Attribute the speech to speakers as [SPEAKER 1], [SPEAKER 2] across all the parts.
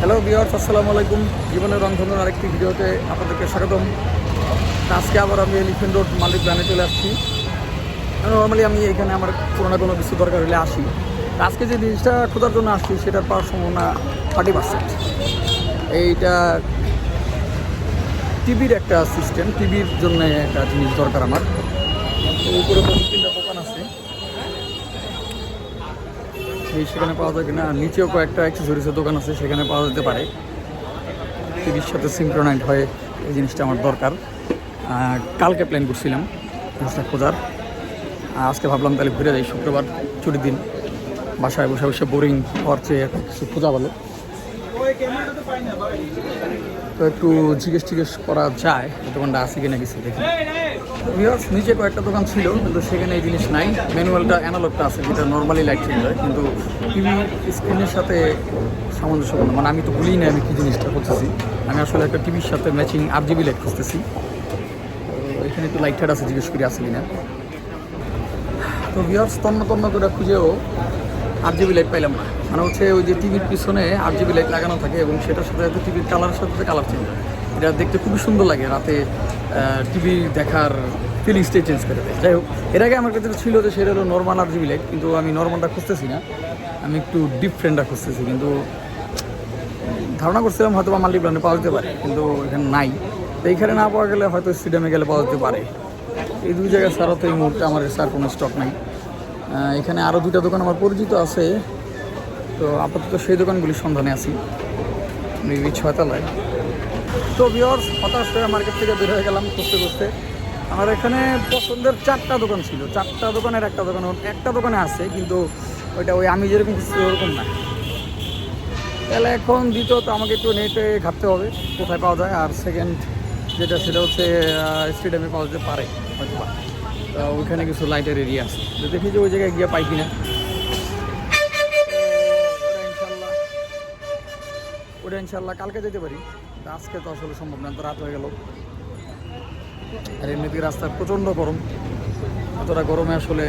[SPEAKER 1] Hello viewers, আসসালামু আলাইকুম। জীবনের রংধনুর আরেকটি ভিডিওতে আপনাদেরকে স্বাগতম। আজকে আবার আমি এলিফ্যান্ট রোড মালিক ব্যানে চলে আসছি। নর্মালি আমি এখানে আমার কোনো না কোনো কিছু দরকার হলে আসি। আজকে যে জিনিসটা খোঁজার জন্য আসছি সেটার পাওয়ার সম্ভাবনা 30%। এইটা টিভির একটা সিস্টেম, টিভির জন্য একটা জিনিস দরকার আমার। তো উপরে তো 2-3টা দোকান আছে, সেখানে পাওয়া যায় কিনা। নিচেও কয়েকটা অ্যাক্সেসরিজের দোকান আছে, সেখানে পাওয়া যেতে পারে। টিভির সাথে সিনক্রোনাইজ হয়, এই জিনিসটা আমার দরকার। কালকে প্ল্যান করছিলাম জিনিসটা খোঁজার, আজকে ভাবলাম তাহলে ঘুরে যাই। শুক্রবার ছুটির দিন, বাসায় বসে বসে বোরিং হওয়ার চেয়ে কিছু খোঁজা ভালো। তো একটু জিজ্ঞেস করা যায় দোকানটা আছে কিনা কিছু দেখি। নিচে কয়েকটা দোকান ছিল কিন্তু সেখানে এই জিনিস নাই। ম্যানুয়ালটা অ্যানালগটা আছে, যেটা নর্মালি লাইট চেঞ্জ হয়, কিন্তু টিভি স্ক্রিনের সাথে সামঞ্জস্যপূর্ণ। মানে আমি তো ভুলি না আমি কী জিনিসটা করতেছি। আমি আসলে একটা টিভির সাথে ম্যাচিং RGB লাইট খুঁজতেছি। তো এখানে একটু লাইট আছে, জিজ্ঞেস করি আছে কিনা। তো ভিউয়ার্স তন্ন করে খুঁজেও RGB লাইট পাইলাম না। মানে হচ্ছে ওই যে টিভির পিছনে RGB লাইট লাগানো থাকে এবং সেটার সাথে সাথে টিভির কালারের সাথে কালার চেঞ্জ হয়। এটা দেখতে খুবই সুন্দর লাগে, রাতে টিভি দেখার ফিলিংসটাই চেঞ্জ করে দেয়। যাই হোক, এর আগে আমার কাছে ছিল যে সেটা হলো নর্মাল RGB লাইট, কিন্তু আমি নর্মালটা খুঁজতেছি না, আমি একটু ডিফারেন্টটা খুঁজতেছি। কিন্তু ধারণা করছিলাম হয়তো বা মাল্টিপ্ল্যানে পাওয়া যেতে পারে, কিন্তু এখানে নাই। তো এইখানে না পাওয়া গেলে হয়তো স্টেডিয়ামে গেলে পাওয়া যেতে পারে। এই দুই জায়গায় ছাড়া তো এই মুহূর্তে আমার স্যার কোনো স্টক নাই। এখানে আরও 2টা দোকান আমার পরিচিত আছে, তো আপাতত সেই দোকানগুলির সন্ধানে আছি। মেবি 6 তলায়। তো ভিউয়ার্স, হতাশ হয়ে মার্কেট থেকে বের হয়ে গেলাম খুঁজতে। আমার এখানে পছন্দের 4টা দোকান ছিল। 4টা দোকানের একটা দোকানে আছে, কিন্তু ওইটা ওই আমি যেরকম খুঁজছি ওরকম না। তাহলে এখন দ্বিতীয়ত আমাকে একটু নেটে ঘাটতে হবে কোথায় পাওয়া যায়। আর সেকেন্ড যেটা, সেটা হচ্ছে স্টেডিয়ামে পাওয়া যেতে পারে হয়তো বা। তো ওইখানে কিছু লাইটের এরিয়া আছে, তো দেখি যে ওই জায়গায় গিয়ে পাই কিনা। ওটা ইনশাল্লাহ কালকে যেতে পারি, আজকে তো আসলে সম্ভব না, তো রাত হয়ে গেল। আর এমনিতে রাস্তা প্রচণ্ড গরম, এতটা গরমে আসলে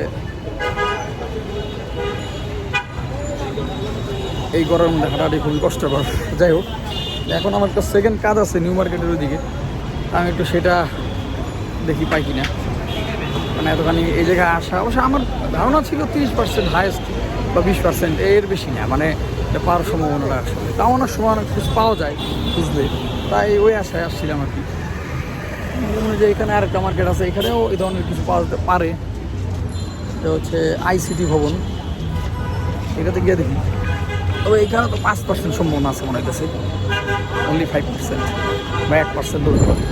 [SPEAKER 1] এই গরমের মধ্যে হাঁটাহাঁটি খুবই কষ্টকর। যাই হোক, এখন আমার একটা সেকেন্ড কাজ আছে নিউ মার্কেটের ওইদিকে, আমি একটু সেটা দেখি পাই কিনা। মানে এতখানি এই জায়গায় আসা, অবশ্য আমার ধারণা ছিল 30% হায়েস্ট বা 20%, এর বেশি না। মানে এটা পাওয়ার সম্ভাবনাটা আসলে তাও অনেক সময় অনেক কিছু পাওয়া যায় বুঝলে, তাই ওই আশায় আসছিলাম আর কি। যে এখানে আরেকটা মার্কেট আছে, এখানেও এই ধরনের কিছু পাওয়া যেতে পারে। এটা হচ্ছে ICT ভবন, এটাতে গিয়ে দেখি। তবে এইখানে তো 5% সম্ভাবনা আছে মনে হইতেছে, অনলি 5% বা 1% ধরতে পারে।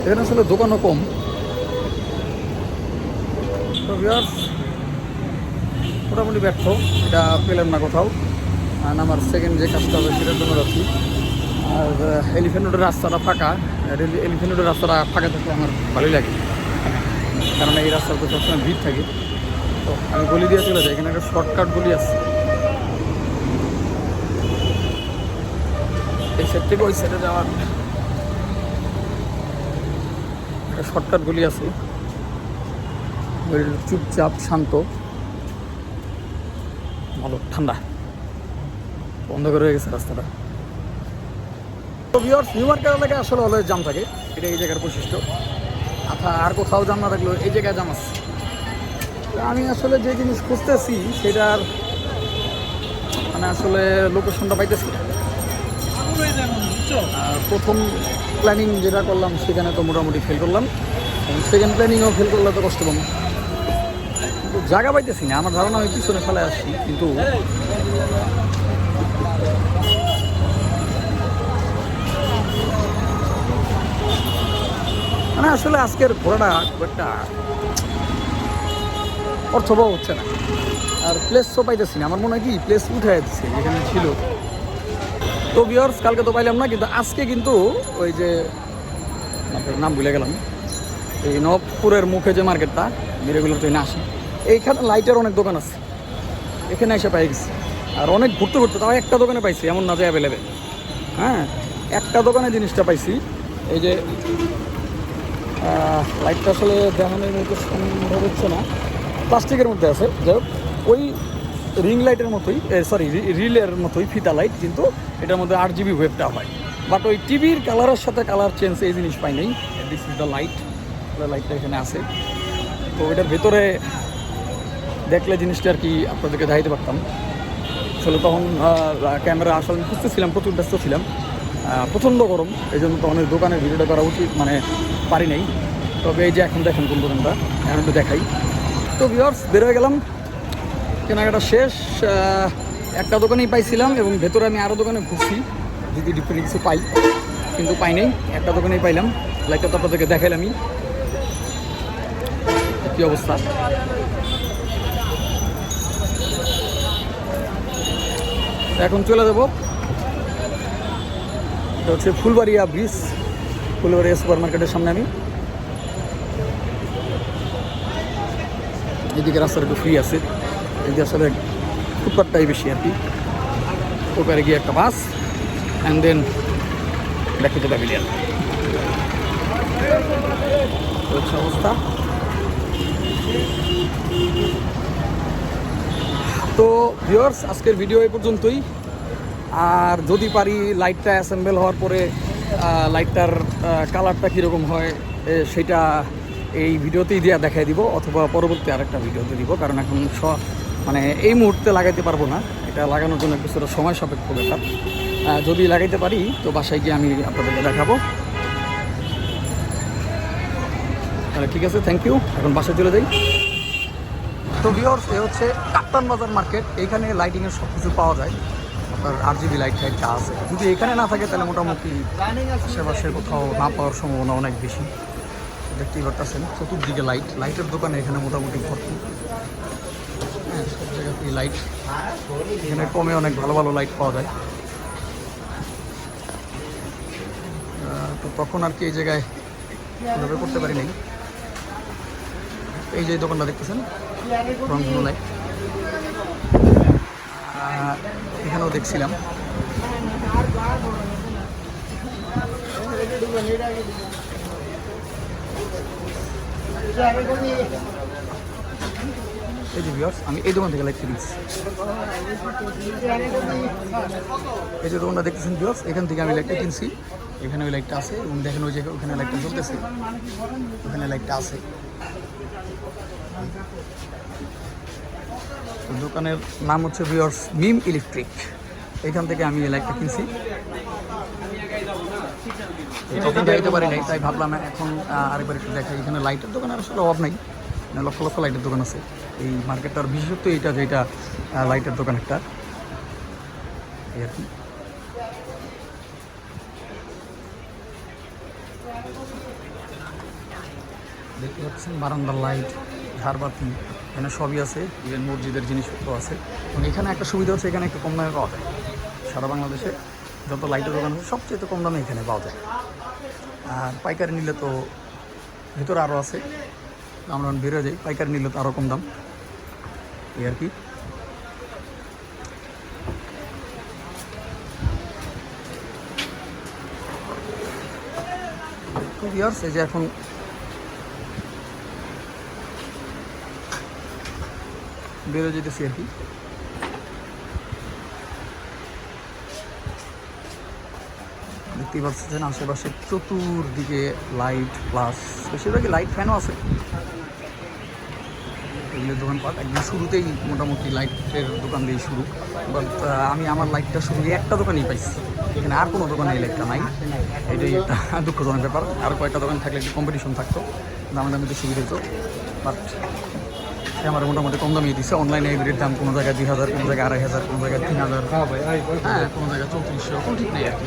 [SPEAKER 1] এখানে আসলে দোকানও কম। তো ভিউয়ার্স, মোটামুটি ব্যর্থ, এটা পেলাম না কোথাও। আর আমার সেকেন্ড যে কাজটা হবে সেটার জন্য যাচ্ছি। আর এলিফ্যান্ট রোডের রাস্তাটা ফাঁকা। এলিফ্যান্ট রোডের রাস্তাটা ফাঁকা থাকলে আমার ভালোই লাগে, কারণ এই রাস্তার তো সবসময় ভিড় থাকে। তো আমি গলি দিয়ে চলে যাই, এখানে একটা শর্টকাট গলি আছে, এই সাইড থেকে ওই সাইডে যাওয়ার একটা শর্টকাট গলি আছে। চুপচাপ শান্ত, ভালো ঠান্ডা, বন্ধ করে গেছে রাস্তাটা। তো ভিউয়ার্স, নিউ মার্কেট এলাকায় আসলে অলওয়েজ জাম থাকে, এটা এই জায়গার বৈশিষ্ট্য। আচ্ছা, আর কোথাও জাম না থাকলেও এই জায়গায় জাম আছে। আমি আসলে যে জিনিস খুঁজতেছি সেটার মানে আসলে লোকেশনটা পাইতেছি না। প্রথম প্ল্যানিং যেটা করলাম সেখানে তো মোটামুটি ফেল করলাম, এবং সেকেন্ড প্ল্যানিংও ফেল করলে তো কষ্ট পাবো, কিন্তু জায়গা পাইতেছি না। আমার ধারণা আমি পিছনে ফেলে আসছি, কিন্তু মানে আসলে আজকের ঘোরাটা খুব একটা অর্থবহ হচ্ছে না। আর প্লেসও পাইতেছি না, আমার মনে হয় কি প্লেস উঠে যাচ্ছে যেখানে ছিল। তো ভিউয়ার্স, কালকে তো পাইলাম না, কিন্তু আজকে কিন্তু ওই যে নাম ভুলে গেলাম, এই নবপুরের মুখে যে মার্কেটটা, রেগুলার তো আসি, এইখানে লাইটের অনেক দোকান আছে, এখানে এসে পাই গেছি। আর অনেক ঘুরতে তাও একটা দোকানে পাইছি, এমন না যে অ্যাভেলেবেল। হ্যাঁ, একটা দোকানে জিনিসটা পাইছি। এই যে লাইটটা আসলে দেখানোর মতো সম্ভব হচ্ছে না, প্লাস্টিকের মধ্যে আছে। যাই হোক, ওই রিং লাইটের মতোই, সরি রিলের মতোই ফিতা লাইট, কিন্তু এটার মধ্যে 8 GB ওয়েবটা হয়। বাট ওই টিভির কালারের সাথে কালার চেঞ্জ এই জিনিস পাই নাই। দিস ইজ দ্য লাইট, লাইটটা এখানে আছে। তো এটার ভেতরে দেখলে জিনিসটা আর কি আপনাদেরকে দেখাইতে পারতাম। আসলে তখন ক্যামেরা আসলে খুঁজতেছিলাম, প্রচুর ব্যস্ত ছিলাম, প্রচণ্ড গরম, এই জন্য তখন দোকানের ভিডিওটা করা উচিত মানে পারি নাই। তবে এই যে এখন দেখেন কোন দোকানটা, এখন একটু দেখাই। তো ভিউয়ার্স বের হয়ে গেলাম, কেনাকাটা শেষ। একটা দোকানেই পাইছিলাম এবং ভেতরে আমি আরও দোকানে ঘুরছি যদি ডিফারেন্ট কিছু পাই, কিন্তু পাই নাই। একটা দোকানেই পাইলাম। লাইটটা তো আপনাদেরকে দেখাইলামই কী অবস্থা। এখন চলে যাবো, এটা হচ্ছে ফুলবাড়িয়া ব্রিজ, ফুলবাড়িয়া সুপার মার্কেটের সামনে। আমি এদিকে রাস্তাটা একটু ফ্রি আছে, এদিকে আসলে ফুটপাথটাই বেশি আর কি। ওপারে গিয়ে একটা bus and then back to the pavilion. হচ্ছে অবস্থা। তো ভিউয়ার্স আজকের ভিডিও এই পর্যন্তই। আর যদি পারি লাইটটা অ্যাসেম্বল হওয়ার পরে লাইটটার কালারটা কীরকম হয় সেটা এই ভিডিওতেই দিয়ে দেখাই দিব, অথবা পরবর্তী আরেকটা ভিডিওতে দিব, কারণ এখন মানে এই মুহূর্তে লাগাইতে পারবো না। এটা লাগানোর জন্য কিছুটা সময় সাপেক্ষ ব্যাপার। যদি লাগাইতে পারি তো বাসায় গিয়ে আমি আপনাদেরকে দেখাবো। তাহলে ঠিক আছে, থ্যাংক ইউ। এখন বাসায় চলে যাই। তো ভিউয়ার্স এ হচ্ছে কাপ্তান বাজার মার্কেট। এইখানে লাইটিংয়ের সব কিছু পাওয়া যায়। আপনার 8 GB লাইট যা আছে, যদি এখানে না থাকে তাহলে মোটামুটি আশেপাশে কোথাও না পাওয়ার সম্ভাবনা অনেক বেশি। দেখতেই পারতেছেন চতুর্দিকে লাইট, লাইটের দোকানে এখানে মোটামুটি ভর্তি। হ্যাঁ, সব জায়গাতেই লাইট। এখানে কমে অনেক ভালো ভালো লাইট পাওয়া যায়। তো তখন আর কি এই জায়গায় ওইভাবে করতে পারি নাই। এই যে দোকানটা দেখতেছেন রংধনু লাইট, এখানেও দেখছিলাম। এই যে ভিউয়ার্স আমি এই দোকান থেকে লাইট কিনছি। এই যে দোকানটা দেখতেছেন ভিউয়ার্স, এখান থেকে আমি লাইটটা কিনছি। এখানে ওই লাইটটা আছে এবং দেখেন ওই জায়গায় ওখানে লাইটটা জ্বলতেছে, ওখানে লাইটটা আছে। দোকানের নাম হচ্ছে ভিউয়ার্স মিম ইলেকট্রিক। এখান থেকে আমি এই লাইটটা কিনছি। তখন যাইতে পারি নাই, তাই ভাবলাম এখন আরেকবার একটু দেখাই। এখানে লাইটের দোকানের আসলে অভাব নাই, লক্ষ লক্ষ লাইটের দোকান আছে এই মার্কেটটার। বিশেষত এইটা যেটা লাইটের দোকান একটা, এই আর কি। দেখতে পাচ্ছেন বারান্দার লাইট, ঝাড়বাতি, এখানে সবই আছে। ইভেন মসজিদের জিনিসপত্র আছে। এবং এখানে একটা সুবিধা হচ্ছে, এখানে একটু কম দামে পাওয়া যায়। সারা বাংলাদেশে যত লাইটের দোকান আছে সবচেয়ে কম দামে এখানে পাওয়া যায়। আর পাইকারি নিলে তো ভিতরে আরও আছে, আমরা বেরো যাই। পাইকারি নিলে তো আরও কম দাম, এই আর কি। ভিউয়ার্স এই যে এখন বেরো যেতেছি আর কি। দেখতেই পাচ্ছেন আশেপাশে চতুর্দিকে লাইট, প্লাস বেশিরভাগই লাইট ফ্যানও আছে। এগুলোর দোকানপাট একদম শুরুতেই মোটামুটি লাইটের দোকান দিয়ে শুরু। বাট আমি আমার লাইটটা শুরু একটা দোকানেই পাইছি, এখানে আর কোনো দোকানে এই লাইটটা নাই। এটাই একটা দুঃখজনক ব্যাপার। আর কয়েকটা দোকান থাকলে একটু কম্পিটিশন থাকতো, দামে দামে তো সুবিধা হতো। বাট সে আমার মোটামুটি কম দামে দিচ্ছে। অনলাইনে এগুলির দাম কোনো জায়গায় 2000, কোনো জায়গায় 2500, কোনো জায়গায় 3000, হ্যাঁ কোনো জায়গায় 3400, কোনো ঠিক নেই আর কি।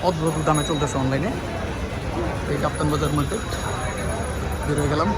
[SPEAKER 1] অদ্ভুত দামে চলতেছে অনলাইনে। এই কাপ্তান বাজার মার্কেট বের হয়ে গেলাম।